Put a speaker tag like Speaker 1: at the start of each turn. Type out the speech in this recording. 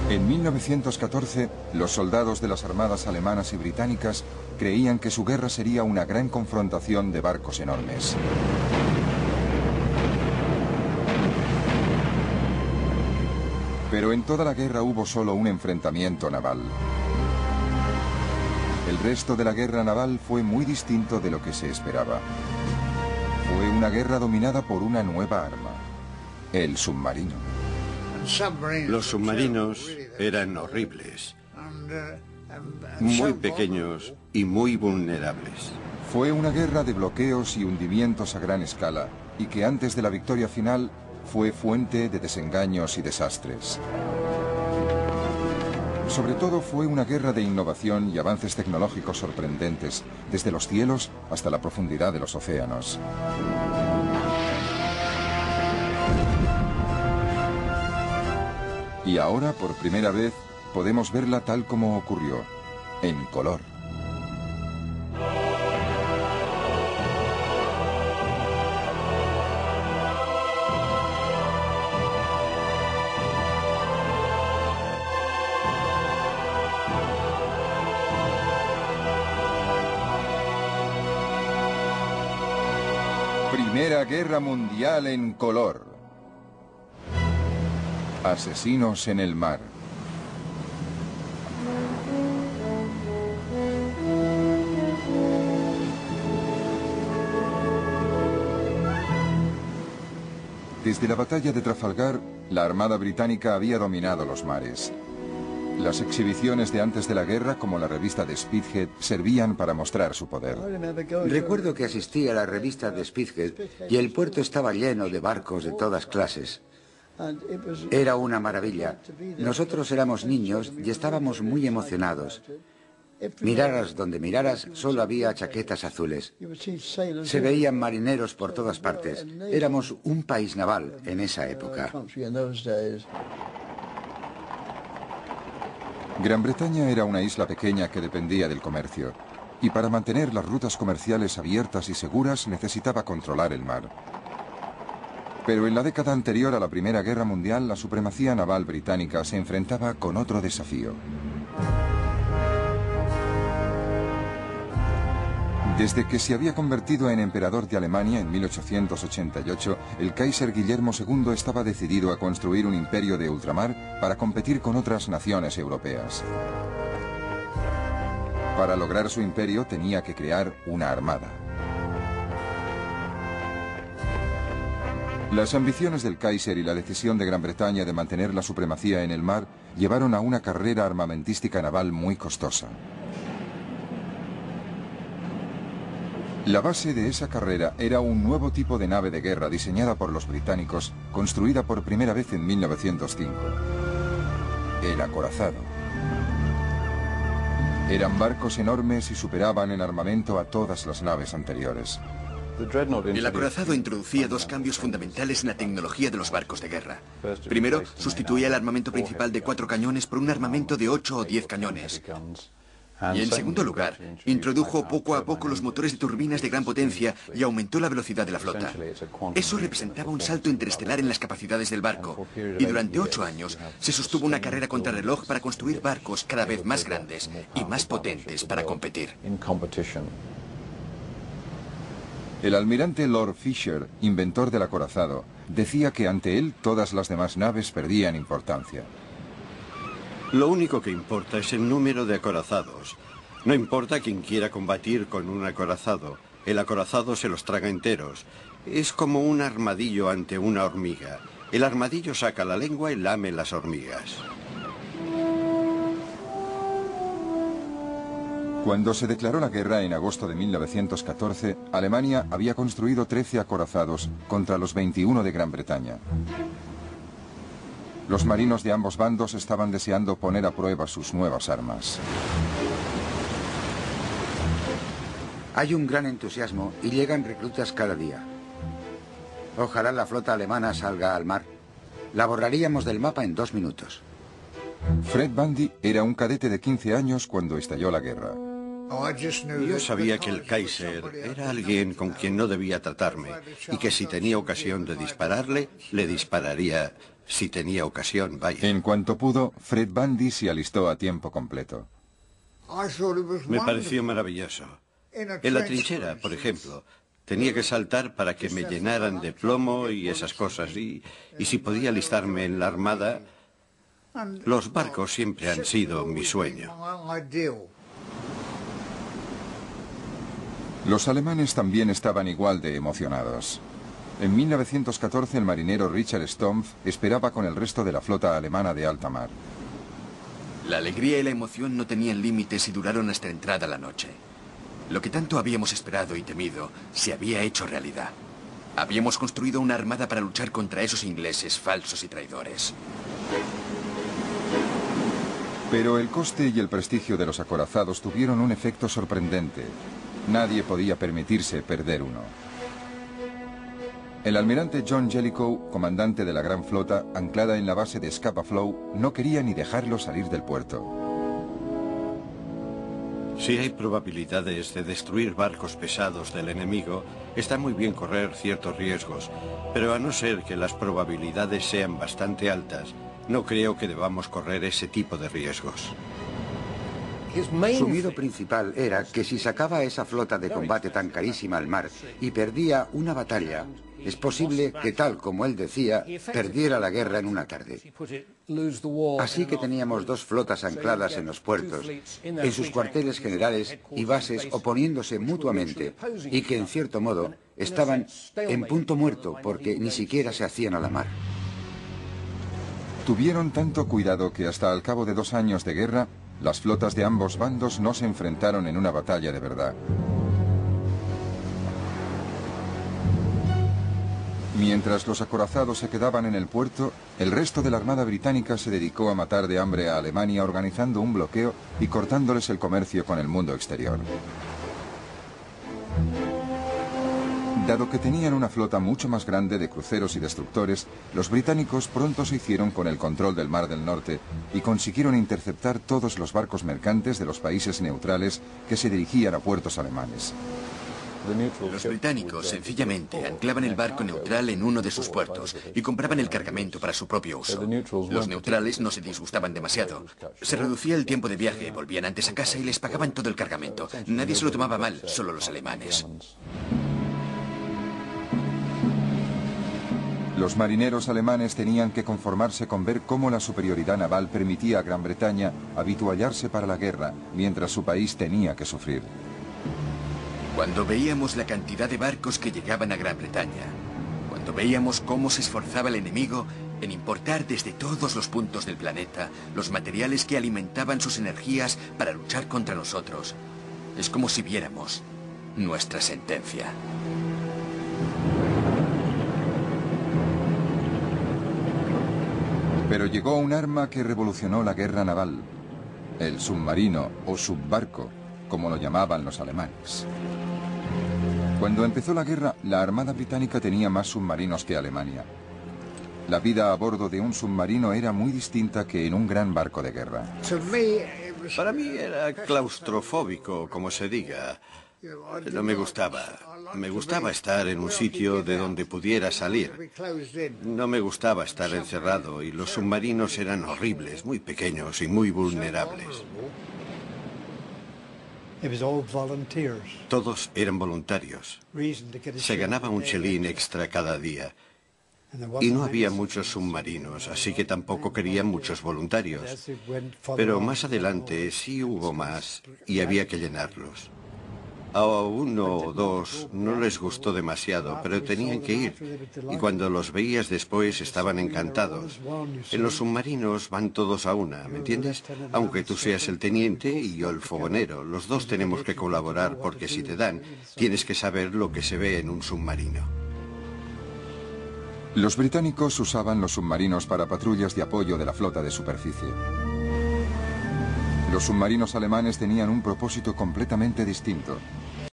Speaker 1: En 1914, los soldados de las armadas alemanas y británicas creían que su guerra sería una gran confrontación de barcos enormes. Pero en toda la guerra hubo solo un enfrentamiento naval. El resto de la guerra naval fue muy distinto de lo que se esperaba. Fue una guerra dominada por una nueva arma, el submarino.
Speaker 2: Los submarinos eran horribles, muy pequeños y muy vulnerables.
Speaker 1: Fue una guerra de bloqueos y hundimientos a gran escala, y que antes de la victoria final fue fuente de desengaños y desastres. Sobre todo fue una guerra de innovación y avances tecnológicos sorprendentes, desde los cielos hasta la profundidad de los océanos. Y ahora, por primera vez, podemos verla tal como ocurrió, en color. Primera Guerra Mundial en color. Asesinos en el mar. Desde la batalla de Trafalgar, la Armada Británica había dominado los mares. Las exhibiciones de antes de la guerra, como la revista de Spithead, servían para mostrar su poder.
Speaker 3: Recuerdo que asistí a la revista de Spithead y el puerto estaba lleno de barcos de todas clases. Era una maravilla. Nosotros éramos niños y estábamos muy emocionados. Miraras donde miraras, solo había chaquetas azules. Se veían marineros por todas partes. Éramos un país naval en esa época.
Speaker 1: Gran Bretaña era una isla pequeña que dependía del comercio, y para mantener las rutas comerciales abiertas y seguras necesitaba controlar el mar. Pero en la década anterior a la Primera Guerra Mundial, la supremacía naval británica se enfrentaba con otro desafío. Desde que se había convertido en emperador de Alemania en 1888, el Kaiser Guillermo II estaba decidido a construir un imperio de ultramar para competir con otras naciones europeas. Para lograr su imperio tenía que crear una armada. Las ambiciones del Kaiser y la decisión de Gran Bretaña de mantener la supremacía en el mar llevaron a una carrera armamentística naval muy costosa. La base de esa carrera era un nuevo tipo de nave de guerra diseñada por los británicos, construida por primera vez en 1905. El acorazado. Eran barcos enormes y superaban en armamento a todas las naves anteriores.
Speaker 4: El acorazado introducía dos cambios fundamentales en la tecnología de los barcos de guerra. Primero, sustituía el armamento principal de 4 cañones por un armamento de 8 o 10 cañones. Y en segundo lugar, introdujo poco a poco los motores de turbinas de gran potencia y aumentó la velocidad de la flota. Eso representaba un salto interestelar en las capacidades del barco. Y durante 8 años se sostuvo una carrera contrarreloj para construir barcos cada vez más grandes y más potentes para competir.
Speaker 1: El almirante Lord Fisher, inventor del acorazado, decía que ante él todas las demás naves perdían importancia.
Speaker 2: Lo único que importa es el número de acorazados. No importa quién quiera combatir con un acorazado. El acorazado se los traga enteros. Es como un armadillo ante una hormiga. El armadillo saca la lengua y lame las hormigas.
Speaker 1: Cuando se declaró la guerra en agosto de 1914, Alemania había construido 13 acorazados contra los 21 de Gran Bretaña. Los marinos de ambos bandos estaban deseando poner a prueba sus nuevas armas.
Speaker 3: Hay un gran entusiasmo y llegan reclutas cada día. Ojalá la flota alemana salga al mar. La borraríamos del mapa en 2 minutos.
Speaker 1: Fred Bundy era un cadete de 15 años cuando estalló la guerra.
Speaker 2: Yo sabía que el Kaiser era alguien con quien no debía tratarme y que si tenía ocasión de dispararle, le dispararía si tenía ocasión, vaya.
Speaker 1: En cuanto pudo, Fred Bundy se alistó a tiempo completo.
Speaker 2: Me pareció maravilloso. En la trinchera, por ejemplo, tenía que saltar para que me llenaran de plomo y esas cosas. Y si podía alistarme en la armada, los barcos siempre han sido mi sueño.
Speaker 1: Los alemanes también estaban igual de emocionados. En 1914 el marinero Richard Stumpf esperaba con el resto de la flota alemana de alta mar.
Speaker 4: La alegría y la emoción no tenían límites y duraron hasta entrada la noche. Lo que tanto habíamos esperado y temido se había hecho realidad. Habíamos construido una armada para luchar contra esos ingleses falsos y traidores.
Speaker 1: Pero el coste y el prestigio de los acorazados tuvieron un efecto sorprendente. Nadie podía permitirse perder uno. El almirante John Jellicoe, comandante de la gran flota, anclada en la base de Scapa Flow, no quería ni dejarlo salir del puerto.
Speaker 2: Si hay probabilidades de destruir barcos pesados del enemigo, está muy bien correr ciertos riesgos, pero a no ser que las probabilidades sean bastante altas, no creo que debamos correr ese tipo de riesgos.
Speaker 3: Su miedo principal era que si sacaba esa flota de combate tan carísima al mar y perdía una batalla, es posible que, tal como él decía, perdiera la guerra en una tarde. Así que teníamos dos flotas ancladas en los puertos, en sus cuarteles generales y bases oponiéndose mutuamente, y que en cierto modo estaban en punto muerto porque ni siquiera se hacían a la mar.
Speaker 1: Tuvieron tanto cuidado que hasta al cabo de 2 años de guerra, las flotas de ambos bandos no se enfrentaron en una batalla de verdad. Mientras los acorazados se quedaban en el puerto, el resto de la Armada Británica se dedicó a matar de hambre a Alemania organizando un bloqueo y cortándoles el comercio con el mundo exterior. Dado que tenían una flota mucho más grande de cruceros y destructores, los británicos pronto se hicieron con el control del Mar del Norte y consiguieron interceptar todos los barcos mercantes de los países neutrales que se dirigían a puertos alemanes.
Speaker 4: Los británicos sencillamente anclaban el barco neutral en uno de sus puertos y compraban el cargamento para su propio uso. Los neutrales no se disgustaban demasiado. Se reducía el tiempo de viaje, volvían antes a casa y les pagaban todo el cargamento. Nadie se lo tomaba mal, solo los alemanes.
Speaker 1: Los marineros alemanes tenían que conformarse con ver cómo la superioridad naval permitía a Gran Bretaña habituallarse para la guerra, mientras su país tenía que sufrir.
Speaker 4: Cuando veíamos la cantidad de barcos que llegaban a Gran Bretaña, cuando veíamos cómo se esforzaba el enemigo en importar desde todos los puntos del planeta los materiales que alimentaban sus energías para luchar contra nosotros, es como si viéramos nuestra sentencia.
Speaker 1: Pero llegó un arma que revolucionó la guerra naval, el submarino o subbarco, como lo llamaban los alemanes. Cuando empezó la guerra, la Armada Británica tenía más submarinos que Alemania. La vida a bordo de un submarino era muy distinta que en un gran barco de guerra.
Speaker 2: Para mí era claustrofóbico, como se diga. No me gustaba. Me gustaba estar en un sitio de donde pudiera salir. No me gustaba estar encerrado y los submarinos eran horribles, muy pequeños y muy vulnerables. Todos eran voluntarios. Se ganaba un chelín extra cada día. Y no había muchos submarinos, así que tampoco querían muchos voluntarios. Pero más adelante sí hubo más y había que llenarlos. A uno o dos no les gustó demasiado, pero tenían que ir. Y cuando los veías después estaban encantados. En los submarinos van todos a una, ¿me entiendes? Aunque tú seas el teniente y yo el fogonero, los dos tenemos que colaborar porque si te dan, tienes que saber lo que se ve en un submarino.
Speaker 1: Los británicos usaban los submarinos para patrullas de apoyo de la flota de superficie. Los submarinos alemanes tenían un propósito completamente distinto.